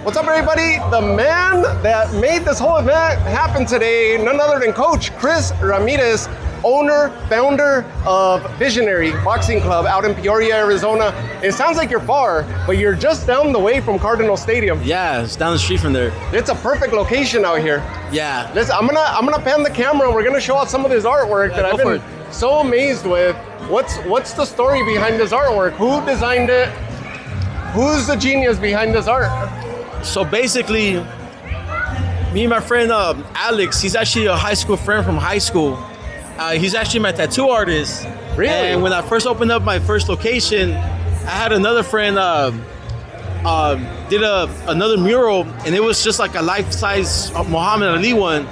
What's up, everybody? The man that made this whole event happen today, none other than Coach Chris Ramirez, owner, founder of Visionary Boxing Club out in Peoria, Arizona. It sounds like you're far, but you're just down the way from Cardinal Stadium. Yeah, it's down the street from there. It's a perfect location out here. Yeah. Listen, I'm gonna pan the camera and we're gonna show off some of this artwork that I've been so amazed with. What's the story behind this artwork? Who designed it? Who's the genius behind this art? So basically, me and my friend Alex, he's actually a high school friend from high school. He's actually my tattoo artist. Really? And when I first opened up my first location, I had another friend did another mural, and it was just like a life-size Muhammad Ali one.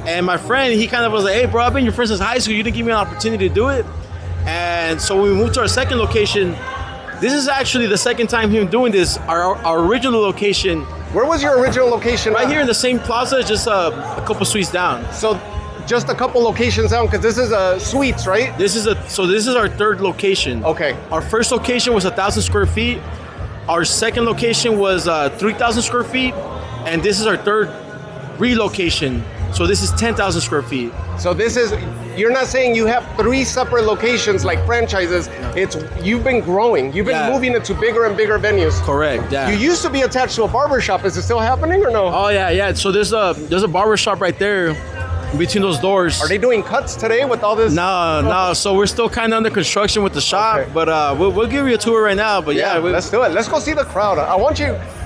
And my friend, he kind of was like, "Hey, bro, I've been your friend since high school. You didn't give me an opportunity to do it." And so when we moved to our second location, this is actually the second time him doing this. Our original location. Where was your original location? Right here in the same plaza, just a couple suites down. So just a couple locations down, because this is a suites, right? This is our third location. Okay. Our first location was 1,000 square feet. Our second location was 3,000 square feet, and this is our third relocation. So this is 10,000 square feet. So this is, you're not saying you have three separate locations like franchises. No. It's, you've been growing. You've been moving it to bigger and bigger venues. Correct, yeah. You used to be attached to a barber shop. Is it still happening or no? Oh yeah. So there's a barber shop right there between those doors. Are they doing cuts today with all this? No. So we're still kind of under construction with the shop, Okay. but we'll give you a tour right now. But yeah, let's do it. Let's go see the crowd.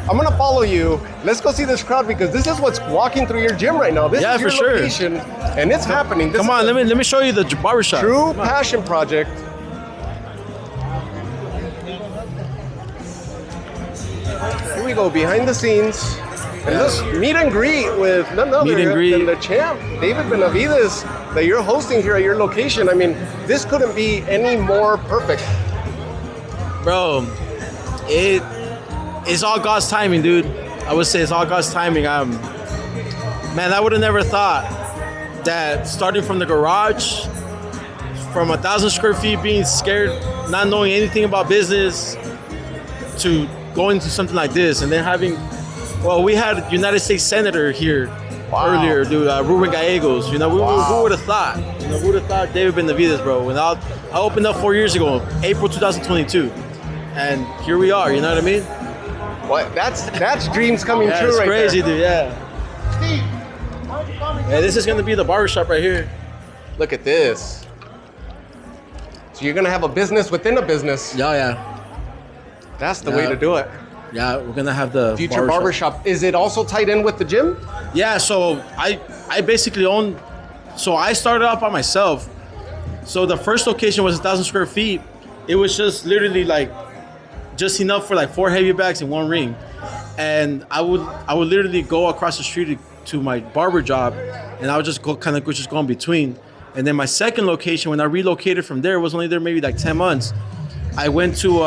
I'm gonna follow you. Let's go see this crowd, because this is what's walking through your gym right now. This is your for sure. location, and it's happening. This Come on, let me show you the barber shop. True passion project. Here we go, behind the scenes. And this meet and greet with none other than the champ, David Benavides, that you're hosting here at your location. I mean, this couldn't be any more perfect. Bro, it's all God's timing, dude. I would say it's all God's timing. Man, I would have never thought that starting from the garage, from 1,000 square feet, being scared, not knowing anything about business, to going to something like this, and then having, we had United States Senator here earlier, dude, Ruben Gallegos. You know, who would have thought? You know, who would have thought David Benavides, bro? When I opened up 4 years ago, April 2022, and here we are. You know what I mean? What? That's dreams coming true, it's right crazy, there. dude. Yeah. This is gonna be the barbershop right here. Look at this. So you're gonna have a business within a business. Yeah. That's the way to do it. Yeah, we're gonna have the future barbershop. Is it also tied in with the gym? Yeah. So I basically own. So I started off by myself. So the first location was 1,000 square feet. It was just literally like just enough for like 4 heavy bags and 1 ring, and I would literally go across the street to my barber job, and I would just go in between. And then my second location, when I relocated from there, was only there maybe like 10 months. I went to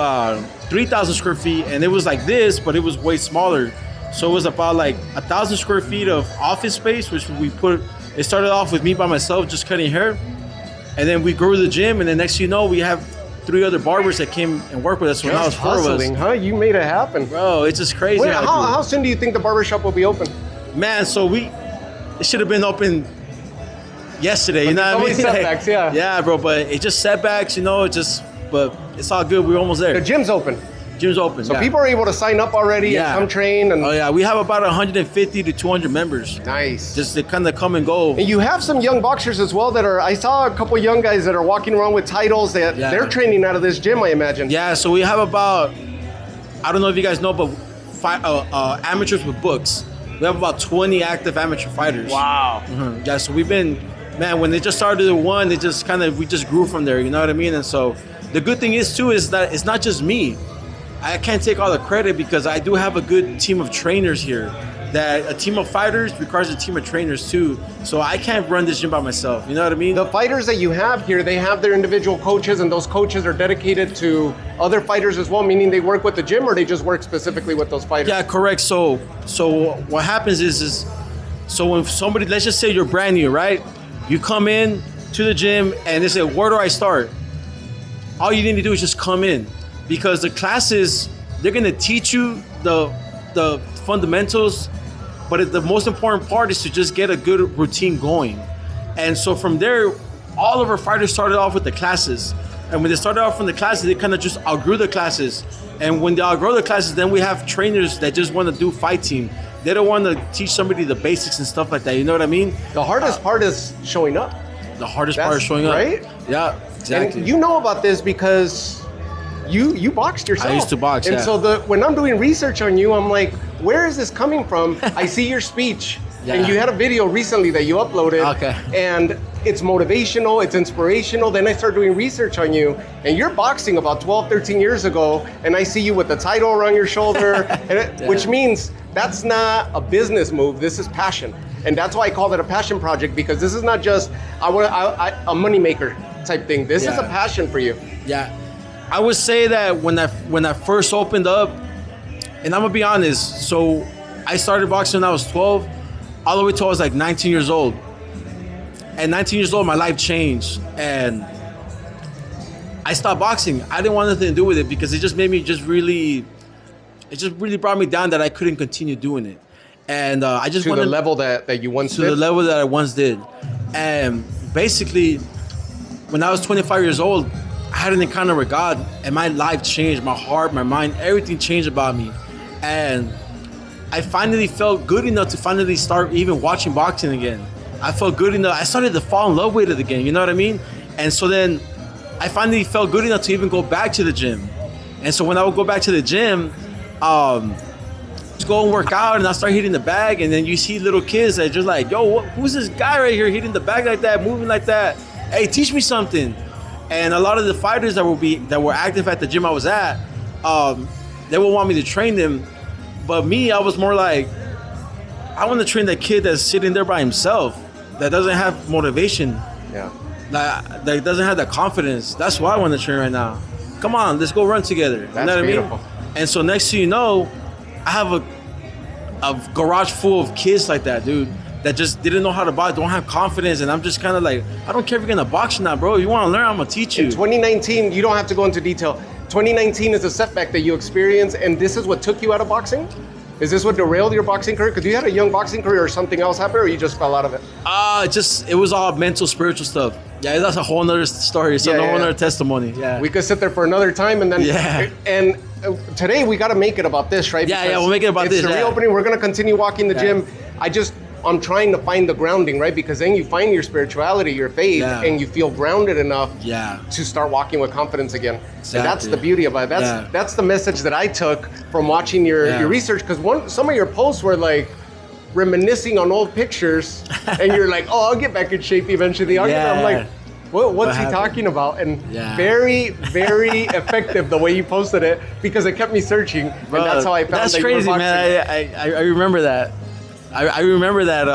3,000 square feet, and it was like this, but it was way smaller. So it was about like 1,000 square feet of office space, which it started off with me by myself just cutting hair, and then we grew the gym, and then next thing you know, we have 3 other barbers that came and worked with us. So now it's 4 of us. Huh? You made it happen. Bro, it's just crazy. Wait, how soon do you think the barbershop will be open? Man, so it should have been open yesterday, you know what I mean? Setbacks, yeah. Yeah, bro, but it's just setbacks, you know, but it's all good. We're almost there. The gym's open. Gym's open. So people are able to sign up already and come train. And oh yeah, we have about 150 to 200 members. Nice. Just to kind of come and go. And you have some young boxers as well I saw a couple young guys that are walking around with titles that they're training out of this gym, I imagine. Yeah, so we have about, I don't know if you guys know, but amateurs with books. We have about 20 active amateur fighters. Wow. Mm-hmm. Yeah, so we've been, man, when they just started at 1, we just grew from there, you know what I mean? And so the good thing is that it's not just me. I can't take all the credit, because I do have a good team of trainers here. That a team of fighters requires a team of trainers too. So I can't run this gym by myself. You know what I mean? The fighters that you have here, they have their individual coaches, and those coaches are dedicated to other fighters as well, meaning they work with the gym, or they just work specifically with those fighters? Yeah, correct. So what happens is so when somebody, let's just say you're brand new, right? You come in to the gym and they say, where do I start? All you need to do is just come in, because the classes, they're gonna teach you the the fundamentals, but the most important part is to just get a good routine going. And so from there, all of our fighters started off with the classes. And when they started off from the classes, they kind of just outgrew the classes. And when they outgrow the classes, then we have trainers that just want to do fight team. They don't want to teach somebody the basics and stuff like that. You know what I mean? The hardest part is showing up. The hardest part is showing up. Right? Yeah, exactly. And you know about this because you boxed yourself. I used to box, and yeah. so when I'm doing research on you, I'm like, where is this coming from? I see your speech. Yeah. And you had a video recently that you uploaded. Okay. And it's motivational, it's inspirational. Then I started doing research on you, and you're boxing about 12, 13 years ago, and I see you with the title around your shoulder, which means that's not a business move, this is passion. And that's why I call it a passion project, because this is not just a moneymaker type thing. This is a passion for you. Yeah. I would say that when I first opened up, and I'm gonna be honest, so I started boxing when I was 12, all the way till I was like 19 years old. At 19 years old, my life changed, and I stopped boxing. I didn't want nothing to do with it because it just made me really brought me down that I couldn't continue doing it. And I just wanted to the level that you once did? To the level that I once did. And basically, when I was 25 years old, I had an encounter with God, and my life changed. My heart, my mind, everything changed about me. And I finally felt good enough to finally start even watching boxing again. I felt good enough. I started to fall in love with it again, you know what I mean? And so then I finally felt good enough to even go back to the gym. And so when I would go back to the gym, just go and work out, and I start hitting the bag, and then you see little kids that just like, yo, who's this guy right here hitting the bag like that, moving like that? Hey, teach me something. And a lot of the fighters that were active at the gym I was at, they would want me to train them. But me, I was more like, I want to train that kid that's sitting there by himself, that doesn't have motivation. Yeah. That doesn't have that confidence. That's why I want to train right now. Come on, let's go run together. That's you know what beautiful. I mean? And so next thing you know, I have a garage full of kids like that, dude, that just didn't know how to box, don't have confidence, and I'm just kind of like, I don't care if you're gonna box or not, bro. You want to learn, I'm gonna teach you. In 2019, you don't have to go into detail. 2019 is a setback that you experienced, and this is what took you out of boxing? Is this what derailed your boxing career? Because you had a young boxing career, or something else happened, or you just fell out of it? It was all mental, spiritual stuff. Yeah, that's a whole nother story. It's a whole nother testimony. Yeah. We could sit there for another time, and then and today we got to make it about this, right? Yeah, we'll make it about this. It's the reopening. We're gonna continue walking the gym. I'm trying to find the grounding, right? Because then you find your spirituality, your faith, and you feel grounded enough to start walking with confidence again. Exactly. And that's the beauty of it. That's the message that I took from watching your research. Because some of your posts were like reminiscing on old pictures, and you're like, oh, I'll get back in shape eventually. I'm like, what's he talking about? And very, very effective the way you posted it, because it kept me searching. Bro, and that's how I found that's that crazy, you were boxing. man. I remember that. I remember that.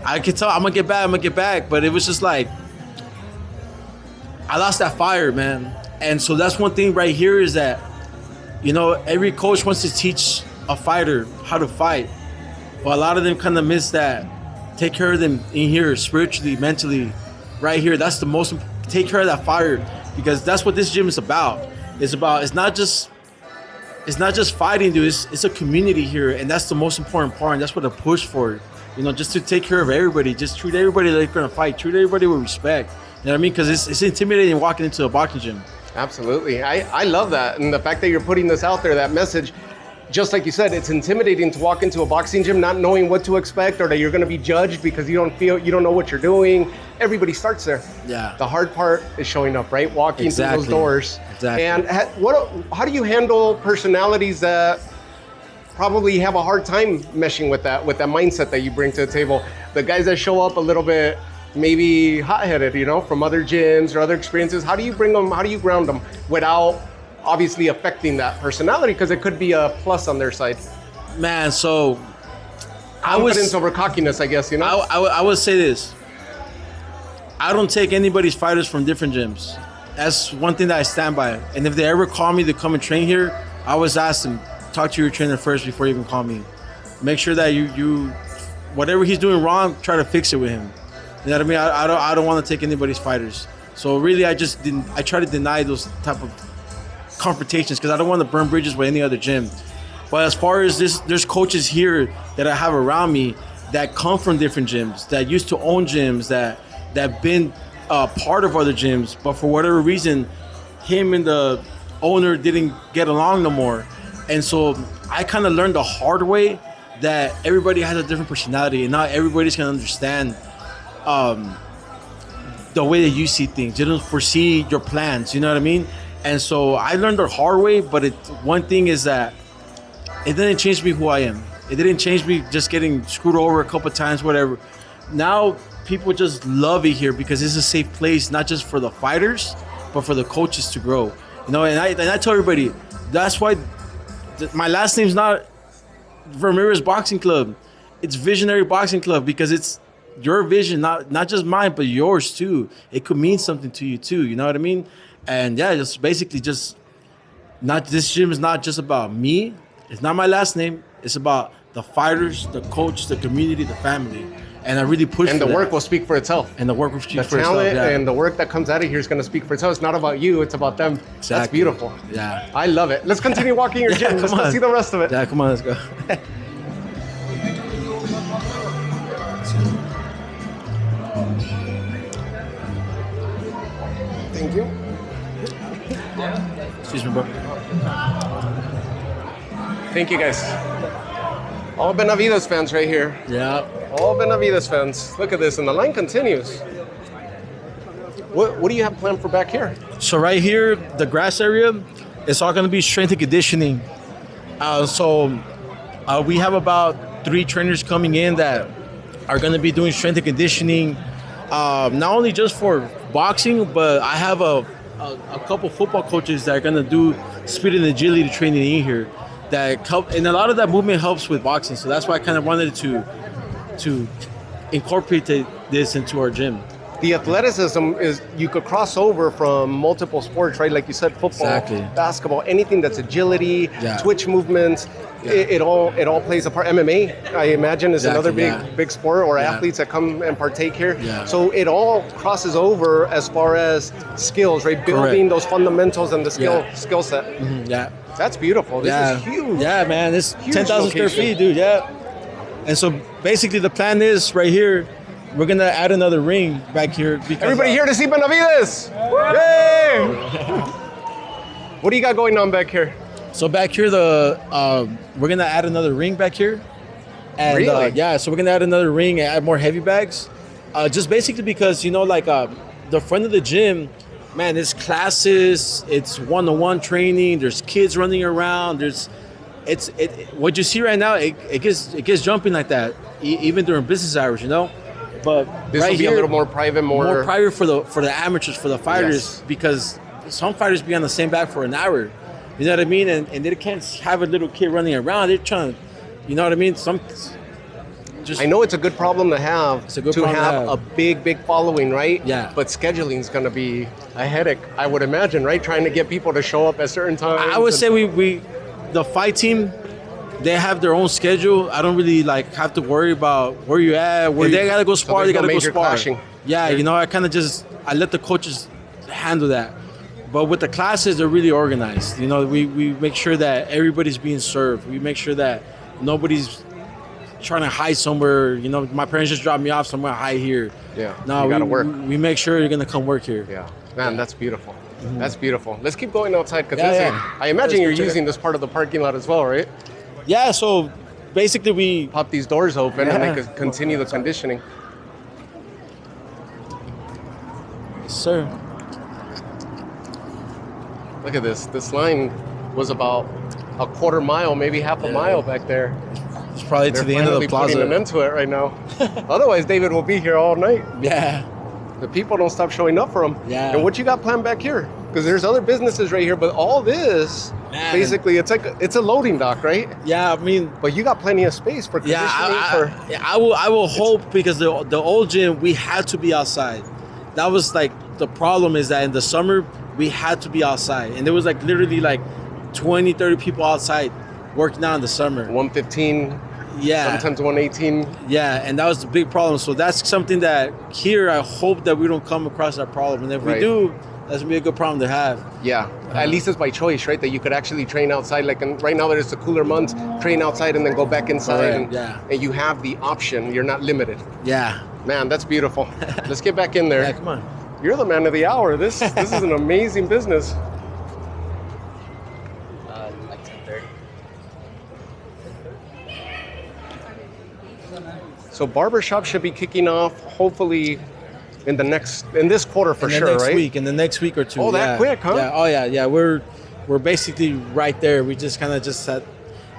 I could tell I'm gonna get back, but it was just like I lost that fire, man. And so that's one thing right here is that, you know, every coach wants to teach a fighter how to fight, but a lot of them kind of miss that. Take care of them in here, spiritually, mentally, right here. That's the most. Take care of that fire, because that's what this gym is about. It's not just fighting, dude. It's a community here, and that's the most important part. And that's what I push for, you know, just to take care of everybody. Just treat everybody like they're gonna fight. Treat everybody with respect. You know what I mean? Because it's intimidating walking into a boxing gym. Absolutely. I love that. And the fact that you're putting this out there, that message, just like you said, it's intimidating to walk into a boxing gym not knowing what to expect, or that you're going to be judged because you don't know what you're doing. Everybody starts there. Yeah. The hard part is showing up, right? Walking through those doors. Exactly. And how do you handle personalities that probably have a hard time meshing with that mindset that you bring to the table? The guys that show up a little bit maybe hot-headed, you know, from other gyms or other experiences. How do you bring them, how do you ground them without obviously affecting that personality? Because it could be a plus on their side. Man, so confidence over cockiness, I guess, you know? I would say this. I don't take anybody's fighters from different gyms. That's one thing that I stand by. And if they ever call me to come and train here, I always ask them, talk to your trainer first before you even call me. Make sure that you whatever he's doing wrong, try to fix it with him. You know what I mean? I don't want to take anybody's fighters. So really, I try to deny those type of confrontations, because I don't want to burn bridges with any other gym. But as far as this, there's coaches here that I have around me that come from different gyms, that used to own gyms, that been part of other gyms, but for whatever reason, him and the owner didn't get along no more. And so I kind of learned the hard way that everybody has a different personality, and not everybody's gonna understand the way that you see things. You don't foresee your plans, you know what I mean? And so I learned the hard way, but one thing is that it didn't change me who I am. It didn't change me just getting screwed over a couple of times, whatever. Now people just love it here because it's a safe place, not just for the fighters, but for the coaches to grow. You know, and I tell everybody, that's why my last name's not Ramirez Boxing Club. It's Visionary Boxing Club because it's your vision, not just mine, but yours too. It could mean something to you too. You know what I mean? And yeah, just basically this gym is not just about me. It's not my last name. It's about the fighters, the coach, the community, the family. And I really push for that. And the work will speak for itself. And the work will speak for itself. The talent and the work that comes out of here is going to speak for itself. It's not about you. It's about them. Exactly. That's beautiful. Yeah. I love it. Let's continue walking your gym. Let's go see the rest of it. Yeah, come on, let's go. Thank you. Excuse me, bro. Thank you, guys. All Benavides fans right here. Yeah. All Benavides fans. Look at this, and the line continues. What do you have planned for back here? So right here, the grass area, it's all going to be strength and conditioning. We have about 3 trainers coming in that are going to be doing strength and conditioning, not only just for boxing, but I have a couple football coaches that are going to do speed and agility training in here. That help, and a lot of that movement helps with boxing. So that's why I kind of wanted to incorporate this into our gym. The athleticism is, you could cross over from multiple sports, right? Like you said, football, basketball, anything that's agility, twitch movements, it all plays a part. MMA, I imagine, is another big sport, or athletes that come and partake here. So it all crosses over as far as skills, right? Building those fundamentals and the skill set. Mm-hmm. That's beautiful. This is huge. Yeah, man, it's 10,000 square feet, dude. Yeah. And so basically the plan is right here, we're gonna add another ring back here. Because everybody here to see Benavides. Yay! What do you got going on back here? So back here, we're gonna add another ring back here. And really? So we're gonna add another ring and add more heavy bags. Just basically because, you know, like the front of the gym, man, it's classes, it's one-on-one training, there's kids running around, what you see right now, it gets jumping like that, even during business hours, you know. But this will be a little more private, more private for the amateurs, for the fighters, because some fighters be on the same bag for an hour, you know what I mean, and they can't have a little kid running around. They're trying to, you know what I mean. I know it's a good problem to have, have a big following, right? Yeah. But scheduling is going to be a headache, I would imagine, right? Trying to get people to show up at certain times. I would say the fight team, they have their own schedule. I don't really have to worry about where you at. They gotta go spar, they gotta go spar. Clashing. Yeah, you know, I let the coaches handle that. But with the classes, they're really organized. You know, we make sure that everybody's being served. We make sure that nobody's trying to hide somewhere. You know, my parents just dropped me off somewhere, hide here. Yeah, no, you gotta work. We make sure you're gonna come work here. Yeah, man, that's beautiful. Mm-hmm. That's beautiful. Let's keep going outside, because I imagine you're using this part of the parking lot as well, right? Yeah, so basically we pop these doors open and they could continue the conditioning. Yes, sir. Look at this. This line was about a quarter mile, maybe half a mile back there. It's probably to the end of the plaza. They're putting an end to it right now. Otherwise, David will be here all night. Yeah. The people don't stop showing up for him. Yeah. And what you got planned back here? Because there's other businesses right here, but all this, basically, it's a loading dock, right? Yeah, I mean, but you got plenty of space for conditioning. I will hope, because the old gym, we had to be outside. That was the problem, is that in the summer we had to be outside, and there was literally 20, 30 people outside working out in the summer. 115. Yeah. Sometimes 118. Yeah, and that was the big problem. So that's something that here I hope that we don't come across that problem. And if we do, That's gonna be a good problem to have. Yeah, at least it's by choice, right? That you could actually train outside. Like right now, there's the cooler months, train outside and then go back inside. Correct, yeah. And you have the option. You're not limited. Yeah. Man, that's beautiful. Let's get back in there. Yeah, come on. You're the man of the hour. This is an amazing business. Like 10:30. So barbershop should be kicking off hopefully in this quarter for sure, right? In the next week or two. Oh, that quick, huh? Yeah. Oh yeah. We're basically right there. We just kind of just had.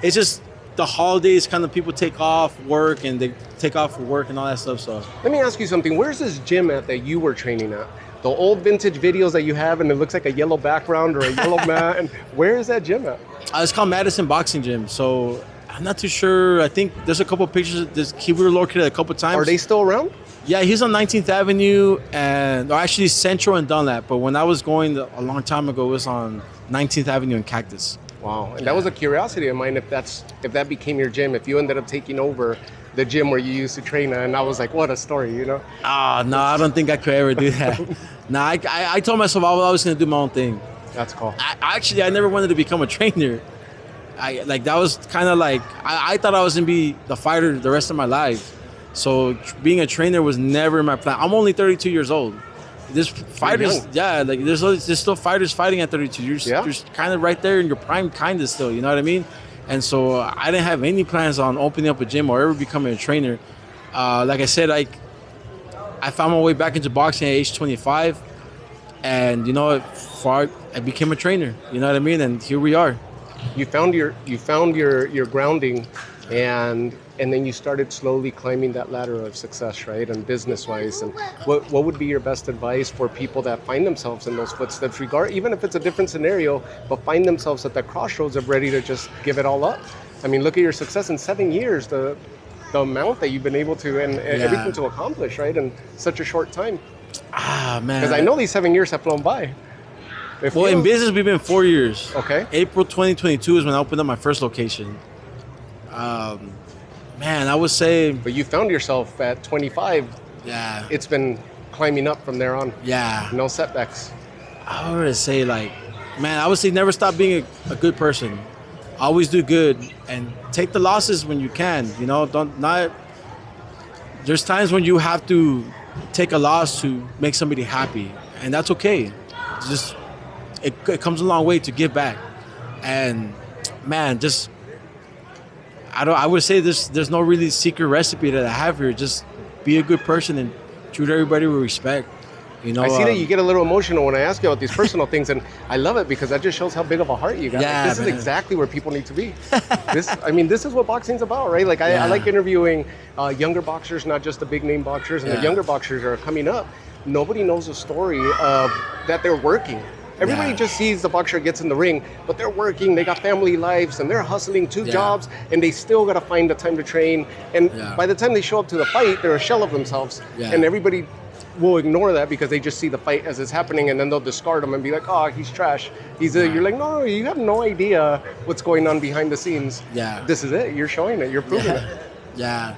It's just the holidays. Kind of people take off work and they take off for work and all that stuff. So Let me ask you something. Where's this gym at that you were training at? The old vintage videos that you have and it looks like a yellow background or a yellow mat. And where is that gym at? it's called Madison Boxing Gym. So I'm not too sure. I think there's a couple pictures. We were located a couple times. Are they still around? Yeah, he's on 19th Avenue or actually Central and Dunlap. But when I was going a long time ago, it was on 19th Avenue and Cactus. Wow, and that was a curiosity of mine. If that became your gym, if you ended up taking over the gym where you used to train, and I was like, what a story, you know? No, I don't think I could ever do that. I told myself I was going to do my own thing. That's cool. I never wanted to become a trainer. That was kind of like I thought I was going to be the fighter the rest of my life. So being a trainer was never in my plan. I'm only 32 years old. There's fighters, there's still fighters fighting at 32. You're kind of right there in your prime, kind of still. You know what I mean? And so I didn't have any plans on opening up a gym or ever becoming a trainer. Like I said, I found my way back into boxing at age 25, and I became a trainer. You know what I mean? And here we are. You found your grounding, and then you started slowly climbing that ladder of success, right? And business-wise, and what would be your best advice for people that find themselves in those footsteps, even if it's a different scenario, but find themselves at that crossroads of ready to just give it all up? I mean, look at your success in 7 years, the amount that you've been able to and everything to accomplish, right, in such a short time. Man. Because I know these 7 years have flown by. In business, we've been 4 years. Okay. April 2022 is when I opened up my first location. Man, I would say... But you found yourself at 25. Yeah. It's been climbing up from there on. Yeah. No setbacks. I would say never stop being a good person. Always do good and take the losses when you can. There's times when you have to take a loss to make somebody happy, and that's okay. It comes a long way to give back. And man, I would say there's no really secret recipe that I have here. Just be a good person and treat everybody with respect. I see that you get a little emotional when I ask you about these personal things, and I love it because that just shows how big of a heart you got. Yeah, this is exactly where people need to be. This is what boxing's about, right? I like interviewing younger boxers, not just the big name boxers, and the younger boxers are coming up. Nobody knows the story of that they're working. Everybody just sees the boxer gets in the ring, but they're working, they got family lives, and they're hustling two jobs, and they still got to find the time to train. And by the time they show up to the fight, they're a shell of themselves. And everybody will ignore that because they just see the fight as it's happening, and then they'll discard him and be like, oh, he's trash. You're like, no, you have no idea what's going on behind the scenes. Yeah. This is it. You're showing it. You're proving it. Yeah.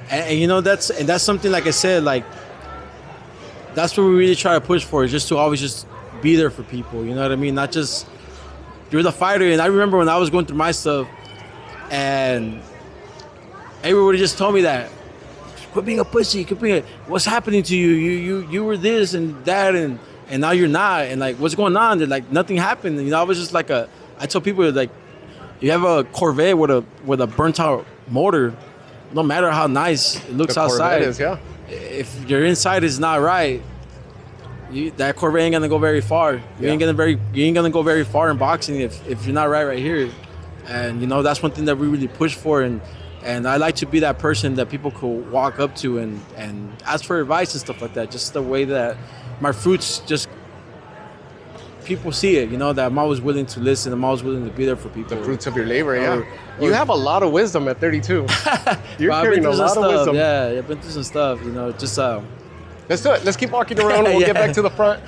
And that's something, like I said, that's what we really try to push for, is just to always just be there for people, you know what I mean? Not just, you're the fighter. And I remember when I was going through my stuff and everybody just told me that, quit being a pussy, what's happening to you? You were this and that and now you're not. And what's going on? They're like, nothing happened. I was just I tell people, you have a Corvette with a burnt out motor, no matter how nice it looks outside, if your inside is not right, that Corvette ain't gonna go very far. You ain't gonna go very far in boxing if you're not right here. And that's one thing that we really push for. And I like to be that person that people could walk up to and ask for advice and stuff like that. Just the way that my fruits just people see it. That I'm always willing to listen. I'm always willing to be there for people. The fruits of your labor, you have a lot of wisdom at 32. You're carrying a lot of wisdom. Yeah, I've been through some stuff. Let's do it. Let's keep walking around. We'll get back to the front.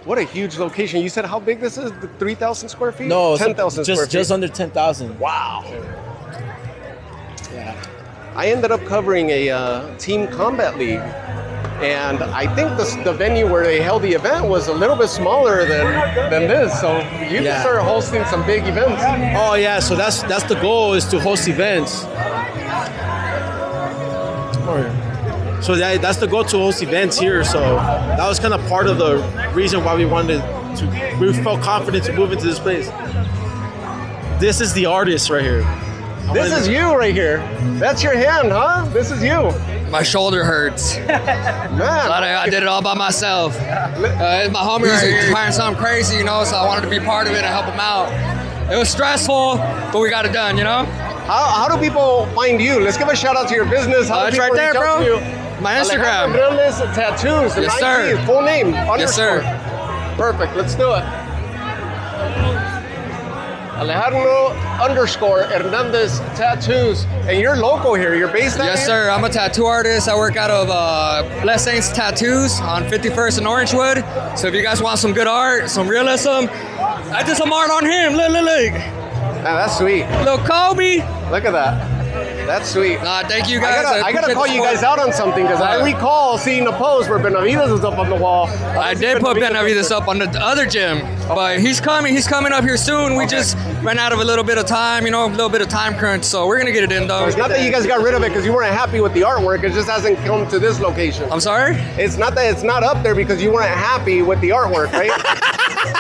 What a huge location. You said how big this is? 3,000 square feet? No, 10,000 square feet. Just under 10,000. Wow. Yeah. I ended up covering a team combat league And I think the venue where they held the event was a little bit smaller than this. So you can start hosting some big events. Oh yeah, so that's the goal, is to host events. So that's the goal, to host events here. So that was kind of part of the reason why we felt confident to move into this place. This is the artist right here. This is you right here. That's your hand, huh? This is you. My shoulder hurts. Man. I did it all by myself. My homie right here trying something crazy, you know, so I wanted to be part of it and help him out. It was stressful, but we got it done, you know? How do people find you? Let's give a shout out to your business. How do It's people right there, reach out bro. to you? My Instagram. Hernandez Tattoos. Yes, sir. Full name. Yes, sir. Perfect. Let's do it. Alejandro _Hernandez Tattoos. And you're local here. You're based out Yes, here? sir. I'm a tattoo artist. I work out of Blessed Saints Tattoos on 51st and Orangewood. So if you guys want some good art, some realism, I did some art on him. Look. Man, that's sweet. Little Kobe. Look at that. That's sweet. Nah, thank you guys. I gotta call you guys out on something, because I recall seeing a post where Benavides was up on the wall. I did put Benavides up on the other gym, but he's coming up here soon. We just ran out of a little bit of time, you know, a little bit of time crunch, so we're gonna get it in though. It's not that you guys got rid of it because you weren't happy with the artwork. It just hasn't come to this location. I'm sorry? It's not that it's not up there because you weren't happy with the artwork, right?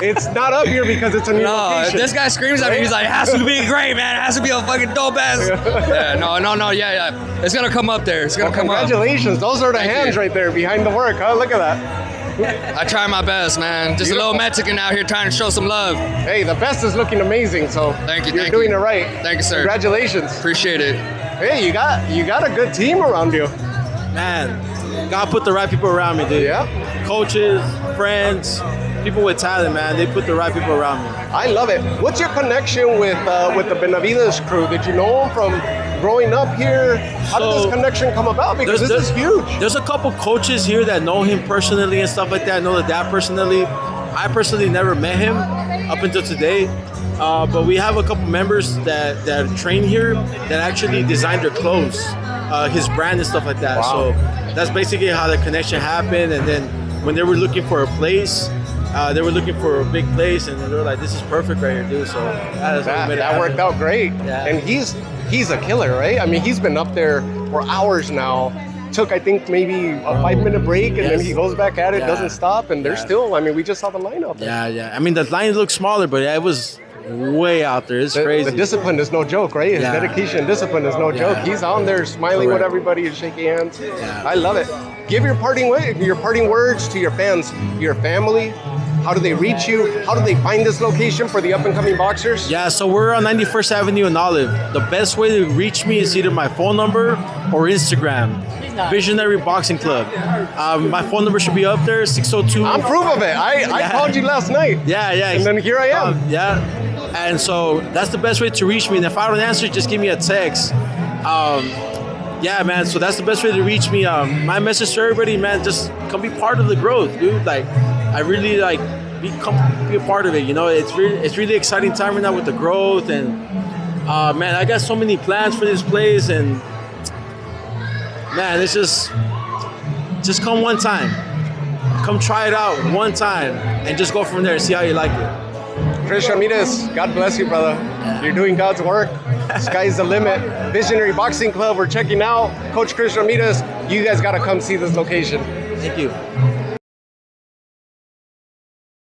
It's not up here because it's a new No, location. if this guy screams at me, he's like, it has to be great, man. It has to be a fucking dope ass. Yeah, no, yeah. It's gonna come up there. It's gonna come up. Congratulations. Those are the Thank hands you. right there behind the work, huh? Look at that. I try my best, man. Just a little Mexican out here trying to show some love. Hey, the best is looking amazing, so Thank you, you're thank doing you. it right. Thank you, sir. Congratulations. Appreciate it. Hey, you got a good team around you. Man, God put the right people around me, dude. Yeah. Coaches, friends, people with talent, man. They put the right people around me. I love it. What's your connection with the Benavides crew? Did you know them from growing up here? How did this connection come about? Because this is huge. There's a couple coaches here that know him personally and stuff like that. I know the dad personally. I personally never met him up until today. But we have a couple members that train here that actually designed their clothes, his brand and stuff like that. Wow. So that's basically how the connection happened. And then when they were looking for a place, they were looking for a big place, and they were like, "This is perfect right here, dude." So that worked out great. Yeah. And he's a killer, right? I mean, he's been up there for hours now. Took, I think, maybe a 5-minute break, and then he goes back at it, doesn't stop, and they're still, I mean, we just saw the lineup. Yeah. I mean, the line looked smaller, but it was way out there. It's crazy. The discipline is no joke, right? His dedication and discipline is no joke. He's on there smiling with everybody and shaking hands. Yeah. I love it. Give your parting words to your fans, your family. How do they reach you? How do they find this location for the up-and-coming boxers? Yeah, so we're on 91st Avenue in Olive. The best way to reach me is either my phone number or Instagram. Visionary Boxing Club. My phone number should be up there, 602. I'm proof of it. I called you last night. Yeah. And then here I am. And so that's the best way to reach me. And if I don't answer, just give me a text. Yeah, man. So that's the best way to reach me. My message to everybody, man, just come be part of the growth, dude. Like, I really be a part of it. You know, it's really exciting time right now with the growth, and man, I got so many plans for this place, and man, it's just come one time, come try it out one time, and just go from there and see how you like it. Chris Ramirez, God bless you, brother. You're doing God's work. Sky's the limit. Visionary Boxing Club, we're checking out. Coach Chris Ramirez, you guys got to come see this location. Thank you.